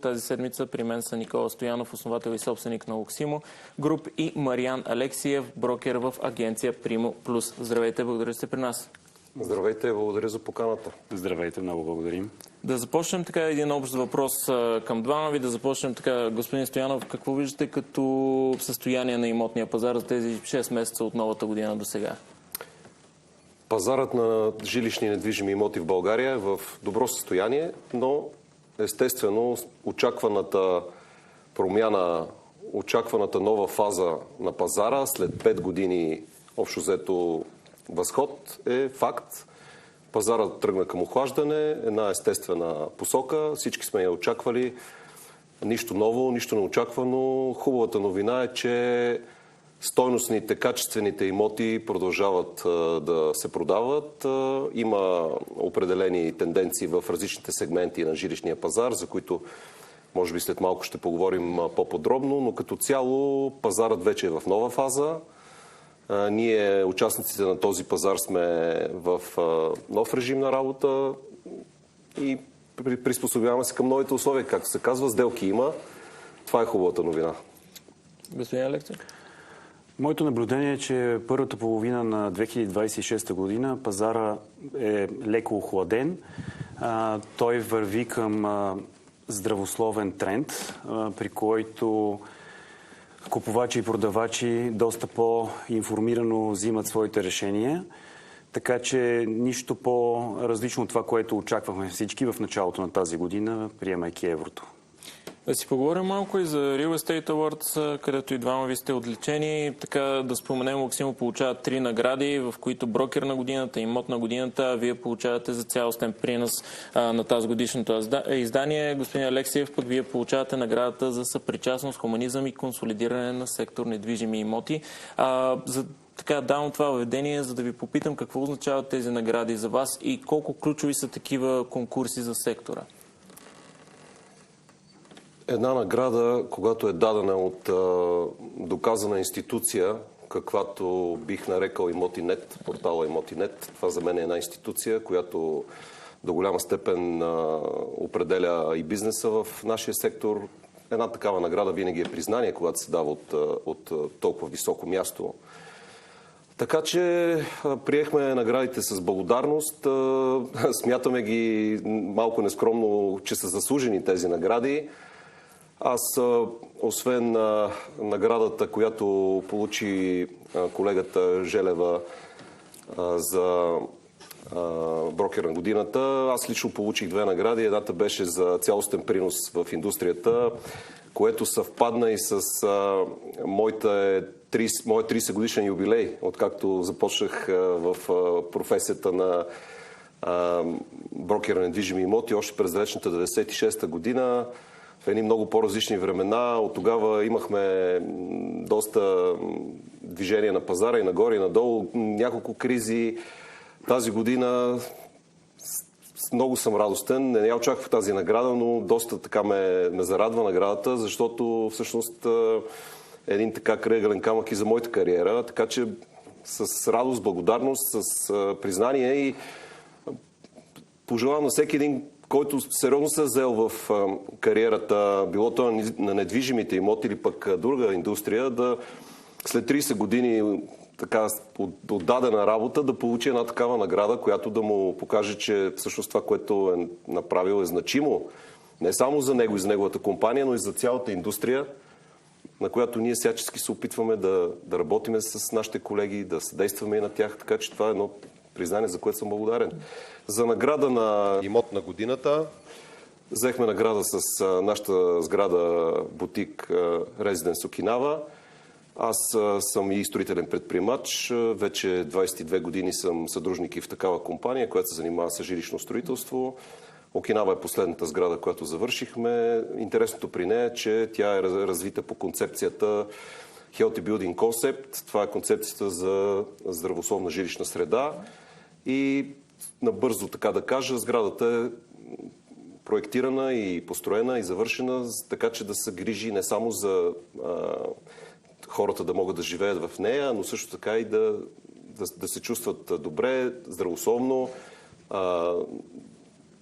тази седмица. При мен са Никола Стоянов, основател и собственик на Оксимо Груп, и Мариан Алексиев, брокер в агенция Primo Plus. Здравейте, благодаря, че сте при нас. Здравейте, благодаря за поканата. Здравейте, много благодарим. Да започнем така един общ въпрос към двама ви. Да започнем така, господин Стоянов, какво виждате като състояние на имотния пазар за тези 6 месеца от новата година до сега? Пазарът на жилищни недвижими имоти в България е в добро състояние, но естествено очакваната промяна, очакваната нова фаза на пазара след 5 години общо взето възход е факт. Пазарът тръгна към охлаждане, една естествена посока. Всички сме я очаквали. Нищо ново, нищо неочаквано. Хубавата новина е, че стойностните, качествените имоти продължават да се продават. Има определени тенденции в различните сегменти на жилищния пазар, за които може би след малко ще поговорим по-подробно, но като цяло пазарът вече е в нова фаза. Ние, участниците на този пазар, сме в нов режим на работа и приспособяваме се към новите условия. Както се казва, сделки има. Това е хубавата новина. Господин Алексиев? Моето наблюдение е, че първата половина на 2026 година пазара е леко охладен. Той върви към здравословен тренд, при който купувачи и продавачи доста по-информирано взимат своите решения. Така че нищо по-различно от това, което очаквахме всички в началото на тази година, приемайки еврото. Да си поговорим малко и за Real Estate Awards, където и двама ви сте отличени. Така да споменем, Оксимо получава 3 награди, в които брокер на годината, имот на годината, а вие получавате за цялостен принос на тази годишното издание. Господин Алексиев, пък вие получавате наградата за съпричастност, хуманизъм и консолидиране на сектор недвижими имоти. Така давам това въведение, за да ви попитам какво означават тези награди за вас и колко ключови са такива конкурси за сектора. Една награда, когато е дадена от доказана институция, каквато бих нарекал Имоти.нет, портала Имоти.нет, това за мен е една институция, която до голяма степен определя и бизнеса в нашия сектор. Една такава награда винаги е признание, когато се дава от толкова високо място. Така че приехме наградите с благодарност. Смятаме ги малко нескромно, че са заслужени тези награди. Аз, освен наградата, която получи колегата Желева за брокер на годината, аз лично получих 2 награди. Едната беше за цялостен принос в индустрията, което съвпадна и с моят 30 годишен юбилей, откакто започнах в професията на брокер на недвижими имоти още през далечната 96-та година. В едни много по-различни времена. От тогава имахме доста движение на пазара и нагоре и надолу, няколко кризи. Тази година много съм радостен. Не я очаквах тази награда, но доста така ме зарадва наградата, защото всъщност е един така крайъгълен камък и за моята кариера. Така че с радост, благодарност, с признание и пожелавам на всеки един, който сериозно се е взел в кариерата, било то на недвижимите имоти или пък друга индустрия, да след 30 години така отдадена работа да получи една такава награда, която да му покаже, че всъщност това, което е направил, е значимо не само за него и за неговата компания, но и за цялата индустрия, на която ние всячески се опитваме да работиме с нашите колеги, да съдействаме и на тях, така че това е едно признание, за което съм благодарен. За награда на имот на годината взехме награда с нашата сграда бутик Резиденс Окинава. Аз съм и строителен предприемач. Вече 22 години съм съдружник и в такава компания, която се занимава с жилищно строителство. Окинава е последната сграда, която завършихме. Интересното при нея е, че тя е развита по концепцията Healthy Building Concept. Това е концепцията за здравословна жилищна среда. И набързо, така да кажа, сградата е проектирана и построена и завършена, така че да се грижи не само за хората да могат да живеят в нея, но също така и да се чувстват добре, здравословно,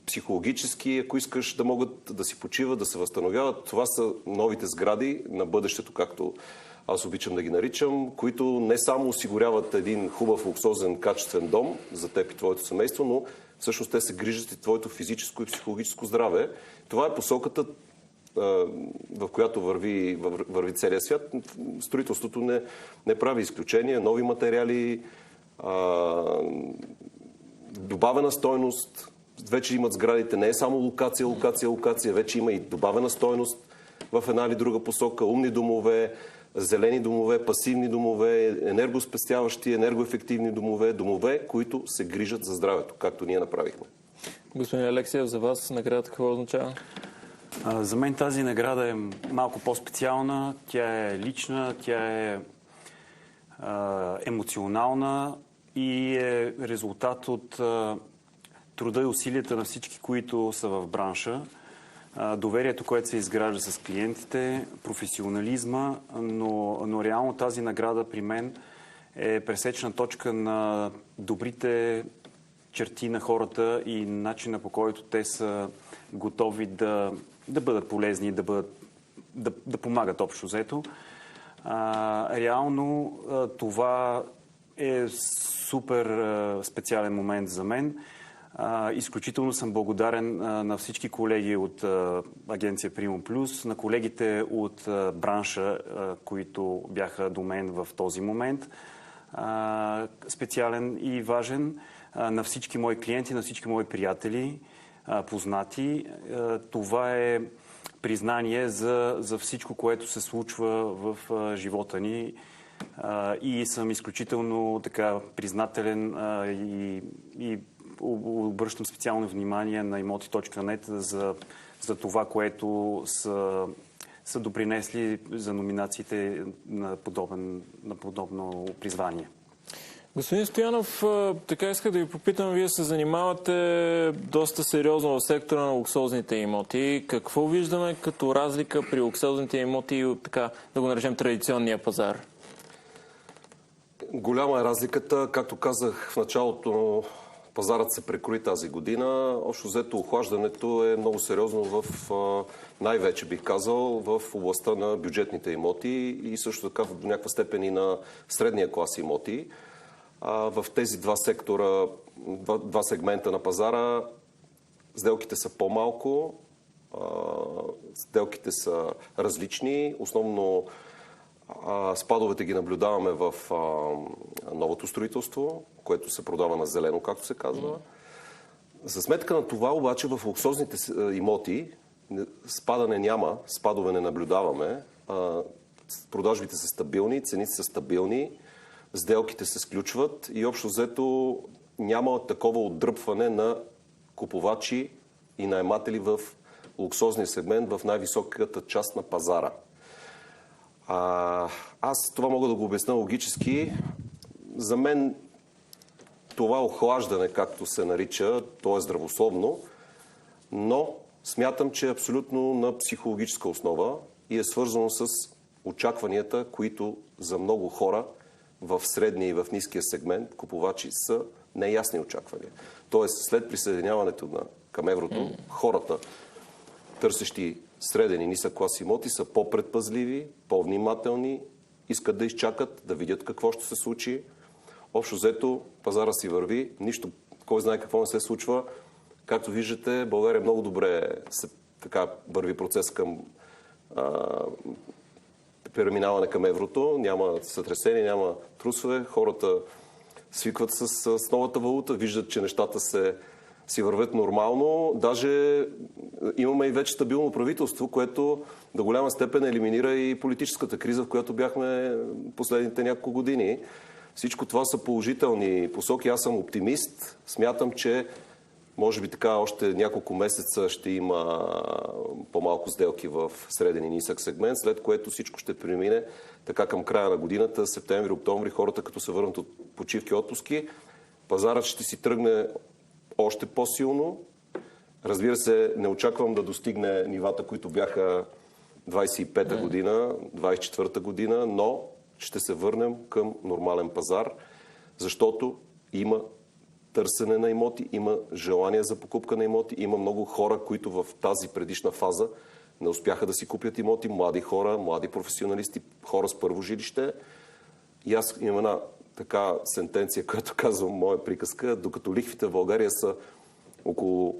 психологически, ако искаш, да могат да си почиват, да се възстановяват. Това са новите сгради на бъдещето, както аз обичам да ги наричам, които не само осигуряват един хубав, луксозен, качествен дом за теб и твоето семейство, но всъщност те се грижат и твоето физическо и психологическо здраве. Това е посоката, в която върви целия свят. Строителството не прави изключение. Нови материали, добавена стойност. Вече имат сградите не е само локация, вече има и добавена стойност в една или друга посока. Умни домове, зелени домове, пасивни домове, енергоспестяващи, енергоефективни домове, които се грижат за здравето, както ние направихме. Господин Алексиев, за вас наградата какво означава? За мен тази награда е малко по-специална. Тя е лична, тя е емоционална и е резултат от труда и усилията на всички, които са в бранша. Доверието, което се изгражда с клиентите, професионализма, но реално тази награда при мен е пресечна точка на добрите черти на хората и начина, по който те са готови да бъдат полезни, да помагат общо взето. Реално това е супер специален момент за мен. Изключително съм благодарен на всички колеги от агенция Primo Plus, на колегите от бранша, които бяха до мен в този момент, специален и важен, на всички мои клиенти, на всички мои приятели, познати. Това е признание за всичко, което се случва в живота ни и съм изключително така признателен и обръщам специално внимание на имоти.нет за това, което са допринесли за номинациите на подобно призвание. Господин Стоянов, така исках да ви попитам, вие се занимавате доста сериозно в сектора на луксозните имоти. Какво виждаме като разлика при луксозните имоти и от така, да го наречем, традиционния пазар? Голяма е разликата. Както казах в началото, пазарът се прекрои тази година. Общо взето охлаждането е много сериозно най-вече бих казал, в областта на бюджетните имоти и също така в някаква степен и на средния клас имоти. В тези два сектора, два сегмента на пазара, сделките са по-малко, сделките са различни. Основно спадовете ги наблюдаваме в новото строителство, което се продава на зелено, както се казва. За сметка на това, обаче, в луксозните имоти спадане няма, спадове не наблюдаваме. Продажбите са стабилни, цените са стабилни, сделките се сключват и общо взето няма такова отдръпване на купувачи и наематели в луксозния сегмент в най-високата част на пазара. Аз това мога да го обясня логически. За мен това охлаждане, както се нарича, то е здравословно, но смятам, че е абсолютно на психологическа основа и е свързано с очакванията, които за много хора в средния и в ниския сегмент купувачи са неясни очаквания. Тоест, след присъединяването към еврото, хората, търсещи среден и нисък клас имоти, са по-предпазливи, по-внимателни, искат да изчакат, да видят какво ще се случи. Общо взето, пазара си върви, нищо, кой знае какво не се случва. Както виждате, България много добре върви процес към преминаване към еврото. Няма сътресение, няма трусове. Хората свикват с новата валута, виждат, че нещата си вървят нормално. Даже имаме и вече стабилно правителство, което до голяма степен елиминира и политическата криза, в която бяхме последните няколко години. Всичко това са положителни посоки. Аз съм оптимист. Смятам, че може би така още няколко месеца ще има по-малко сделки в среден и нисък сегмент, след което всичко ще премине така към края на годината, септември, октомври, хората като се върнат от почивки, отпуски, пазарът ще си тръгне още по-силно. Разбира се, не очаквам да достигне нивата, които бяха 25-та година, 24-та година, но ще се върнем към нормален пазар, защото има търсене на имоти, има желание за покупка на имоти, има много хора, които в тази предишна фаза не успяха да си купят имоти, млади хора, млади професионалисти, хора с първо жилище. И аз имам една така сентенция, която казвам, моя приказка, докато лихвите в България са около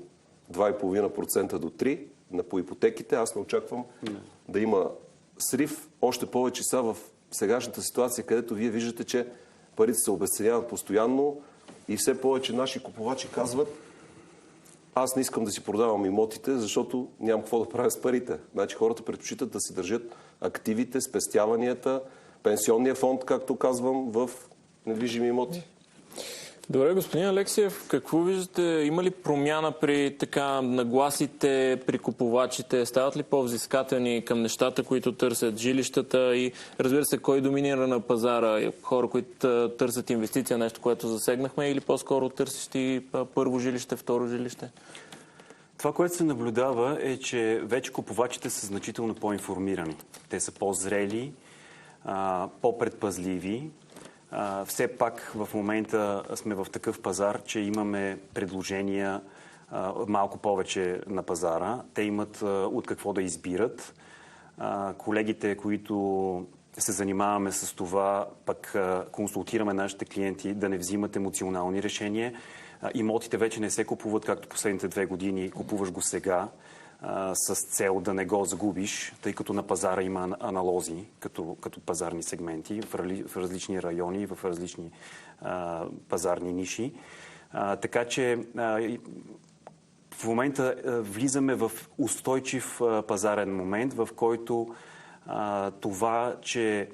2,5% до 3% по ипотеките, аз не очаквам да има срив. Още повече са в сегашната ситуация, където вие виждате, че парите се обезценяват постоянно и все повече наши купувачи казват: аз не искам да си продавам имотите, защото нямам какво да правя с парите. Значи хората предпочитат да си държат активите, спестяванията, пенсионния фонд, както казвам, в недвижими имоти. Добре, господин Алексиев, какво виждате? Има ли промяна при така нагласите при купувачите? Стават ли по-взискателни към нещата, които търсят жилищата? И разбира се, кой доминира на пазара? Хора, които търсят инвестиция, нещо, което засегнахме, или по-скоро търсещи първо жилище, второ жилище? Това, което се наблюдава, е, че вече купувачите са значително по-информирани. Те са по-зрели, по-предпазливи. Все пак в момента сме в такъв пазар, че имаме предложения малко повече на пазара. Те имат от какво да избират. Колегите, които се занимаваме с това, пък консултираме нашите клиенти да не взимат емоционални решения. Имотите вече не се купуват както последните 2 години. Купуваш го сега с цел да не го загубиш, тъй като на пазара има аналози, като пазарни сегменти в различни райони, в различни пазарни ниши. Така че в момента влизаме в устойчив пазарен момент, в който това, че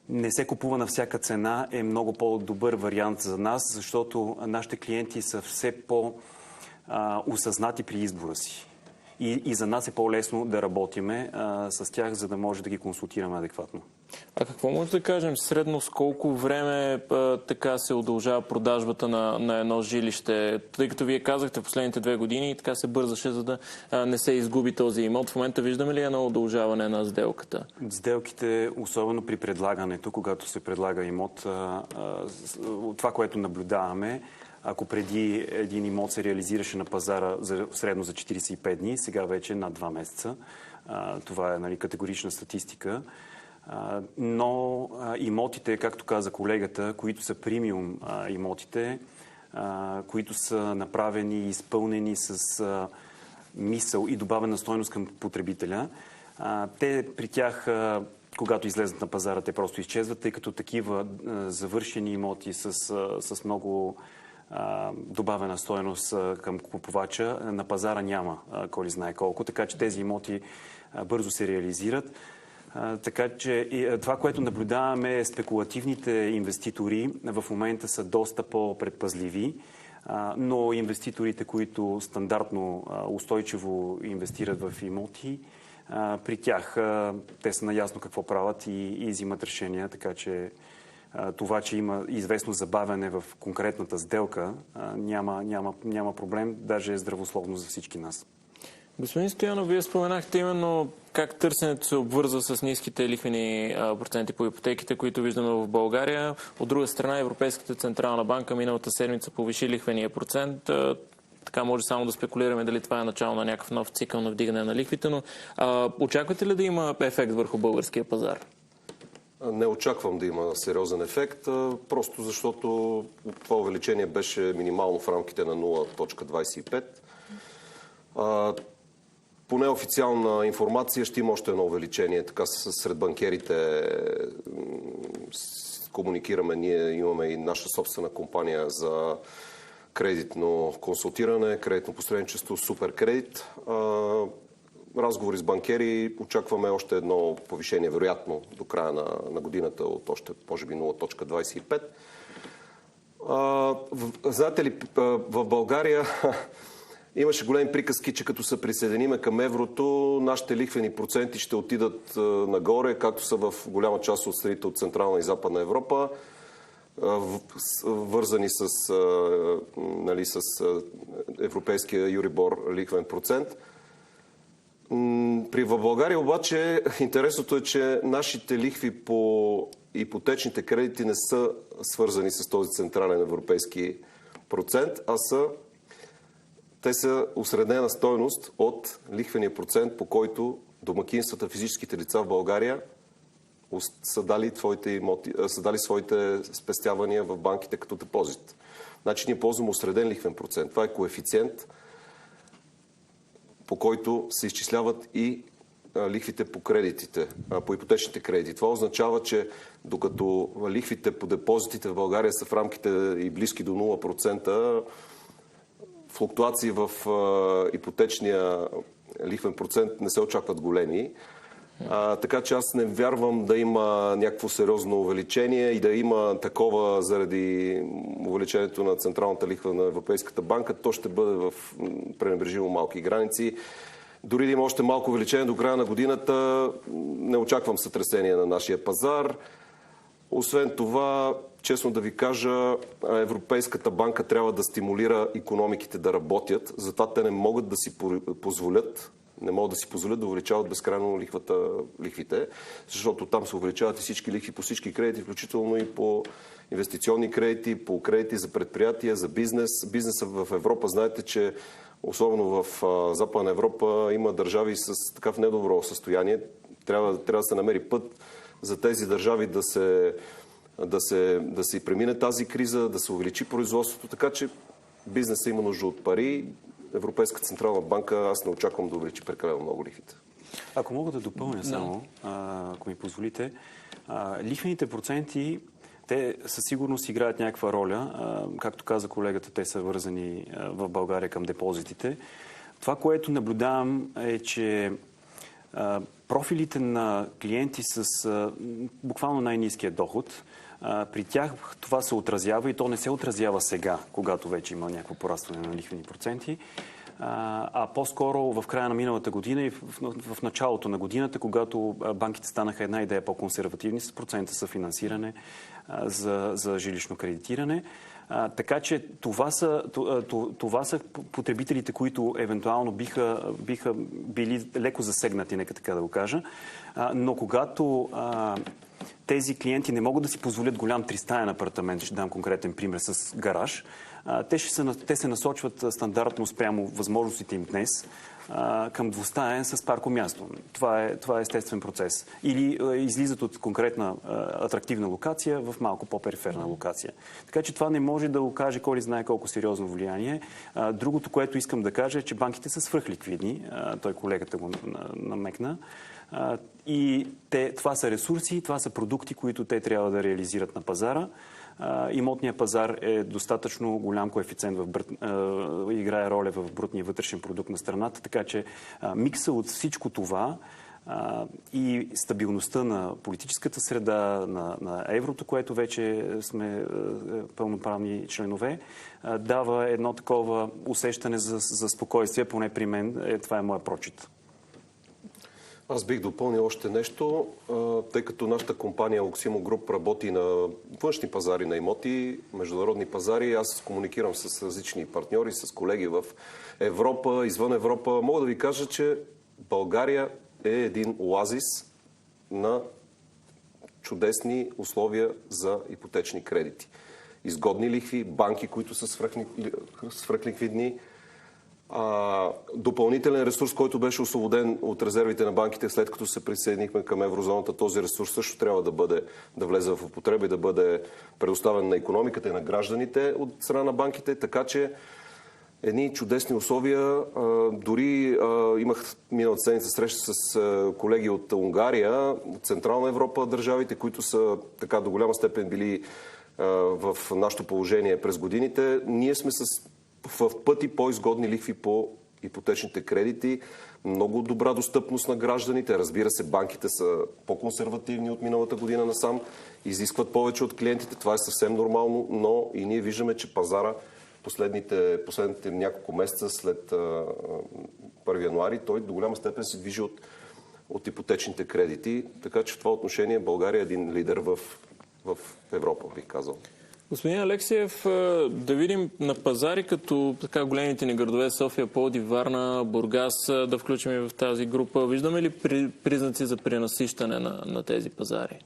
не се купува на всяка цена, е много по-добър вариант за нас, защото нашите клиенти са все по-осъзнати при избора си. И за нас е по-лесно да работиме с тях, за да може да ги консултираме адекватно. А какво може да кажем средно с колко време така се удължава продажбата на едно жилище? Тъй като вие казахте в последните 2 години и така се бързаше, за да не се изгуби този имот. В момента виждаме ли едно удължаване на сделката? Сделките, особено при предлагането, когато се предлага имот, това, което наблюдаваме, ако преди един имот се реализираше на пазара средно за 45 дни, сега вече над 2 месеца. Това е категорична статистика. Но имотите, както каза колегата, които са премиум имотите, които са направени и изпълнени с мисъл и добавена стойност към потребителя, те при тях, когато излезат на пазара, те просто изчезват, тъй като такива завършени имоти с много добавена стойност към купувача на пазара няма, кой ли знае колко, така че тези имоти бързо се реализират. Така че това, което наблюдаваме, е спекулативните инвеститори в момента са доста по-предпазливи, но инвеститорите, които стандартно устойчиво инвестират в имоти, при тях те са наясно какво правят и взимат решения, така че това, че има известно забавяне в конкретната сделка, няма проблем, даже е здравословно за всички нас. Господин Стоянов, вие споменахте именно как търсенето се обвързва с ниските лихвени проценти по ипотеките, които виждаме в България. От друга страна, Европейската централна банка миналата седмица повиши лихвения процент. Така може само да спекулираме дали това е начало на някакъв нов цикъл на вдигане на лихвите, но очаквате ли да има ефект върху българския пазар? Не очаквам да има сериозен ефект, просто защото това увеличение беше минимално в рамките на 0.25. По неофициална информация ще има още едно увеличение. Така сред банкерите комуникираме. Ние имаме и наша собствена компания за кредитно консултиране, кредитно посредничество, Суперкредит. Разговори с банкери, очакваме още едно повишение, вероятно, до края на годината от още, може би, 0.25. Знаете ли, в България имаше големи приказки, че като се присъединиме към еврото, нашите лихвени проценти ще отидат нагоре, както са в голяма част от страните от Централна и Западна Европа, вързани с европейския Юрибор лихвен процент. В България обаче интересното е, че нашите лихви по ипотечните кредити не са свързани с този централен европейски процент, те са осреднена стойност от лихвения процент, по който домакинствата, физическите лица в България са дали своите спестявания в банките като депозит. Значи ние ползваме осреден лихвен процент. Това е коефициент, по който се изчисляват и лихвите по кредитите, по ипотечните кредити. Това означава, че докато лихвите по депозитите в България са в рамките и близки до 0%, флуктуации в ипотечния лихвен процент не се очакват големи. Така че аз не вярвам да има някакво сериозно увеличение и да има такова заради увеличението на централната лихва на Европейската банка. То ще бъде в пренебрежимо малки граници. Дори да има още малко увеличение до края на годината, не очаквам сътресение на нашия пазар. Освен това, честно да ви кажа, Европейската банка трябва да стимулира икономиките да работят. Затова те не могат да си позволят да увеличават безкрайно лихвите, защото там се увеличават и всички лихви по всички кредити, включително и по инвестиционни кредити, по кредити за предприятия, за бизнес. Бизнесът в Европа, знаете, че особено в Западна Европа има държави с такъв недобро състояние. Трябва да се намери път за тези държави да се премине тази криза, да се увеличи производството, така че бизнесът има нужда от пари. Европейска централна банка, аз не очаквам да увеличи прекалено много лихвите. Ако мога да допълня само, ако ми позволите, лихвените проценти, те със сигурност играят някаква роля. Както каза колегата, те са вързани в България към депозитите. Това, което наблюдавам е, че профилите на клиенти с буквално най-ниския доход, при тях това се отразява и то не се отразява сега, когато вече има някакво порастване на лихвени проценти, а по-скоро в края на миналата година и в началото на годината, когато банките станаха една идея по-консервативни с процента съфинансиране за жилищно кредитиране. Така че това са потребителите, които евентуално биха били леко засегнати, нека така да го кажа. Но когато тези клиенти не могат да си позволят голям тристаен апартамент, ще дам конкретен пример с гараж, те се насочват стандартно спрямо възможностите им днес към двустаен с паркомясто. Това е естествен процес. Или излизат от конкретна атрактивна локация в малко по-периферна локация. Така че това не може да окаже кой ли знае колко сериозно влияние. Другото, което искам да кажа е, че банките са свръхликвидни. Той колегата го намекна. И това са ресурси, това са продукти, които те трябва да реализират на пазара. Имотният пазар е достатъчно голям коефициент, играе роля в брутния вътрешен продукт на страната, така че микса от всичко това и стабилността на политическата среда, на еврото, което вече сме пълноправни членове, дава едно такова усещане за спокойствие, поне при мен, това е моя прочит. Аз бих допълнил още нещо, тъй като нашата компания Oximo Group работи на външни пазари на имоти, международни пазари. Аз комуникирам с различни партньори, с колеги в Европа, извън Европа. Мога да ви кажа, че България е един оазис на чудесни условия за ипотечни кредити. Изгодни лихви, банки, които са свръхликвидни, допълнителен ресурс, който беше освободен от резервите на банките след като се присъединихме към еврозоната. Този ресурс също трябва да влезе в употреба и да бъде предоставен на икономиката и на гражданите от страна на банките, така че едни чудесни условия. Дори имах миналата седмица среща с колеги от Унгария, от Централна Европа, държавите, които са така до голяма степен били в нашето положение през годините. Ние сме в пъти по-изгодни лихви по ипотечните кредити, много добра достъпност на гражданите. Разбира се, банките са по-консервативни от миналата година насам, изискват повече от клиентите. Това е съвсем нормално, но и ние виждаме, че пазара последните няколко месеца след 1 януари, той до голяма степен се движи от ипотечните кредити. Така че в това отношение България е един лидер в Европа, бих казал. Господин Алексиев, да видим на пазари като така големите ни градове София, Пловдив, Варна, Бургас, да включим и в тази група. Виждаме ли признаци за пренасищане на тези пазари?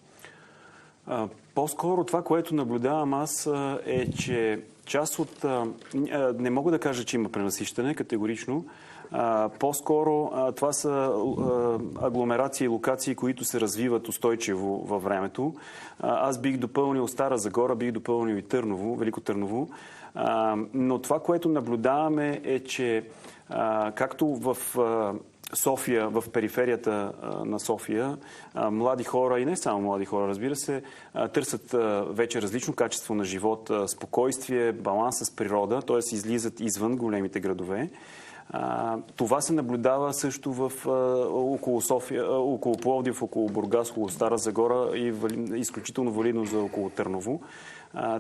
По-скоро това, което наблюдавам аз, е, че част от... Не мога да кажа, че има пренасищане, категорично. По-скоро това са агломерации и локации, които се развиват устойчиво във времето. Аз бих допълнил Стара Загора, бих допълнил и Търново, Велико Търново. Но това, което наблюдаваме е, че както в София, в периферията на София, млади хора и не само млади хора, разбира се, търсят вече различно качество на живот, спокойствие, баланс с природа, т.е. излизат извън големите градове. Това се наблюдава също около София, около Пловдив, около Бургас, около Стара Загора и изключително валидно за около Търново.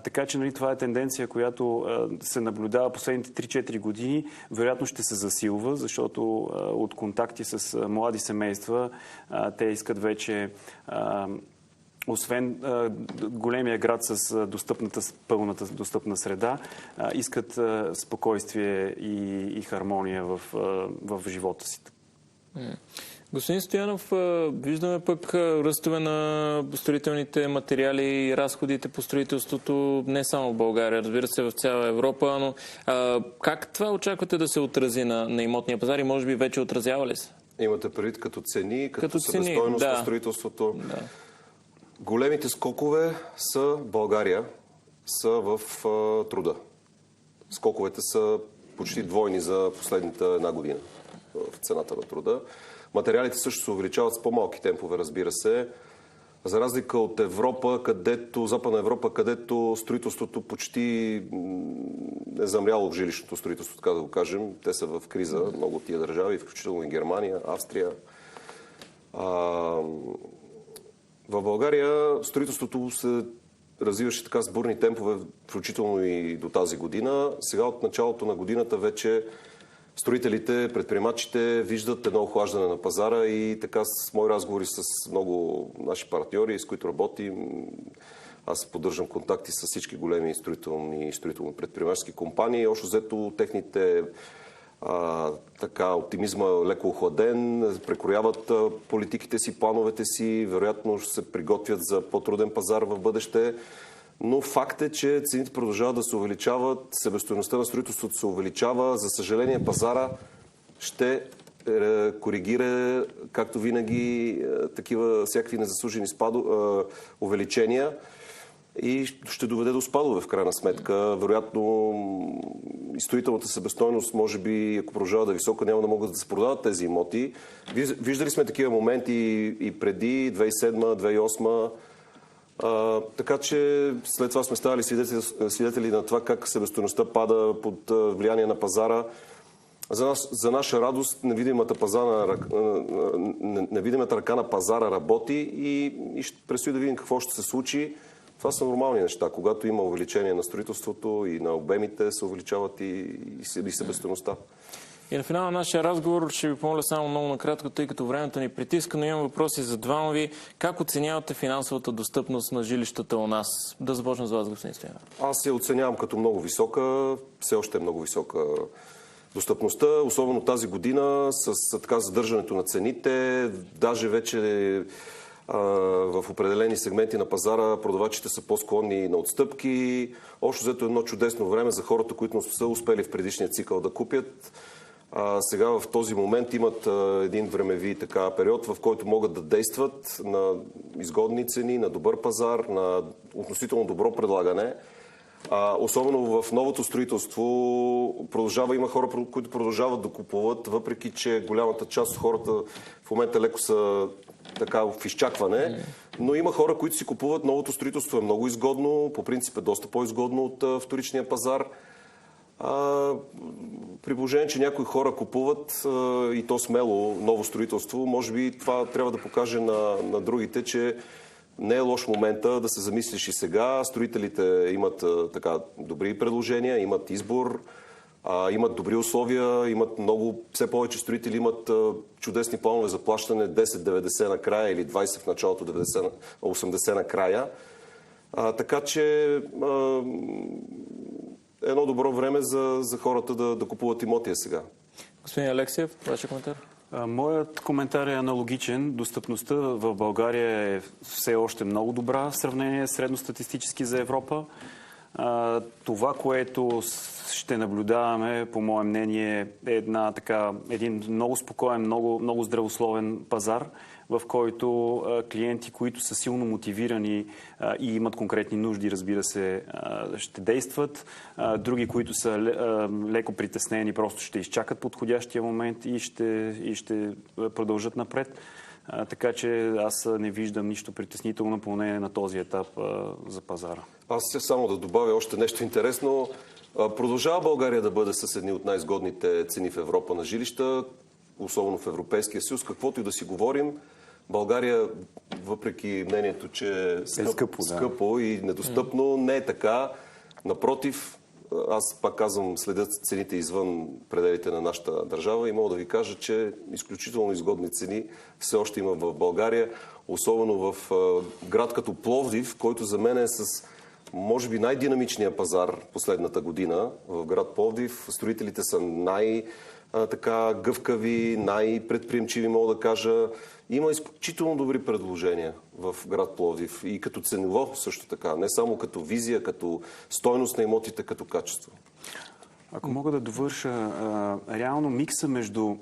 Така че нали, това е тенденция, която се наблюдава последните 3-4 години. Вероятно ще се засилва, защото от контакти с млади семейства те искат вече освен големия град с пълната достъпна среда, искат спокойствие и хармония в живота си. Господин Стоянов, виждаме пък ръстове на строителните материали и разходите по строителството не само в България, разбира се в цяла Европа, но как това очаквате да се отрази на имотния пазар и може би вече отразява ли се? Имате предвид като цени, като себестойност на строителството? Да. Големите скокове са България, са в труда. Скоковете са почти двойни за последната една година в цената на труда. Материалите също се увеличават с по-малки темпове, разбира се. За разлика от Европа, Западна Европа, където строителството почти е замряло в жилищното строителство, така да го кажем. Те са в криза, много от тия държави, включително и Германия, Австрия. В България строителството се развиваше така с бурни темпове, включително и до тази година. Сега от началото на годината вече строителите, предприемачите виждат едно охлаждане на пазара и така с мои разговори с много наши партньори, с които работим, аз поддържам контакти с всички големи строително-предприемачески компании. Общо взето техните оптимизма леко охладен, прекрояват политиките си, плановете си, вероятно ще се приготвят за по-труден пазар в бъдеще. Но факт е, че цените продължават да се увеличават, себестойността на строителството се увеличава. За съжаление, пазара ще коригира, както винаги, такива всякакви незаслужени увеличения и ще доведе до спадове в крайна сметка. Вероятно и строителната себестойност, може би, ако продължава да е висока, няма да могат да се продават тези имоти. Виждали сме такива моменти и преди 2007-2008. Така че след това сме ставали свидетели на това как себестойността пада под влияние на пазара. За наша радост невидимата ръка на пазара работи и ще предстои да видим какво ще се случи. Това са нормални неща. Когато има увеличение на строителството и на обемите, се увеличават и себестойността. И на финал на нашия разговор ще ви помоля само много накратко, тъй като времето ни притиска, но имам въпроси за двама ви. Как оценявате финансовата достъпност на жилищата у нас? Да започна с вас, господин Стоянов. Аз я оценявам като много висока. Все още е много висока достъпността, особено тази година с така задържането на цените. Даже вече в определени сегменти на пазара продавачите са по-склонни на отстъпки. Общо взето едно чудесно време за хората, които са успели в предишния цикъл да купят. Сега в този момент имат един времеви период, в който могат да действат на изгодни цени, на добър пазар, на относително добро предлагане. Особено в новото строителство има хора, които продължават да купуват, въпреки че голямата част от хората в момента леко са в изчакване, но има хора, които си купуват. Новото строителство е много изгодно, по принцип е доста по-изгодно от вторичния пазар. При положение, че някои хора купуват и то смело ново строителство, може би това трябва да покаже на другите, че не е лош момента да се замислиш и сега. Строителите имат добри предложения, имат избор, имат добри условия, все повече строители имат чудесни планове за плащане 10-90 на края или 20 в началото, 80 на края. Така че едно добро време за хората да купуват имоти сега. Господин Алексиев, вашия коментар? Моят коментар е аналогичен. Достъпността в България е все още много добра в сравнение средностатистически за Европа. Това, което ще наблюдаваме, по мое мнение, е един много спокоен, много здравословен пазар, в който клиенти, които са силно мотивирани и имат конкретни нужди, разбира се, ще действат. Други, които са леко притеснени, просто ще изчакат подходящия момент и ще продължат напред. Така че аз не виждам нищо притеснително, поне на този етап за пазара. Аз само да добавя още нещо интересно. Продължава България да бъде с едни от най-изгодните цени в Европа на жилища, особено в Европейския съюз. Каквото и да си говорим, България, въпреки мнението, че е скъпо и недостъпно, не е така. Напротив, аз пак казвам, следят цените извън пределите на нашата държава и мога да ви кажа, че изключително изгодни цени все още има в България, особено в град като Пловдив, който за мен е с може би най-динамичния пазар последната година. В град Пловдив строителите са гъвкави, най-предприемчиви, мога да кажа. Има изключително добри предложения в град Пловдив и като ценово също така. Не само като визия, като стойност на имотите, като качество. Ако мога да довърша, реално микса между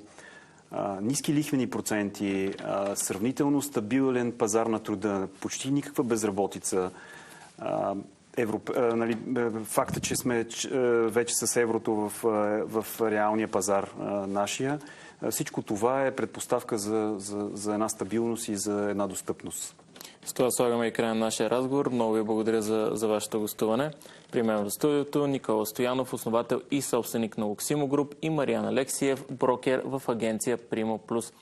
ниски лихвени проценти, сравнително стабилен пазар на труда, почти никаква безработица, факта, че сме вече с еврото в реалния пазар нашия, всичко това е предпоставка за една стабилност и за една достъпност. С това слагаме и край на нашия разговор. Много ви благодаря за вашето гостуване. При мен в студиото Никола Стоянов, основател и собственик на Луксимо Груп, и Мариан Алексиев, брокер в агенция Primo Plus.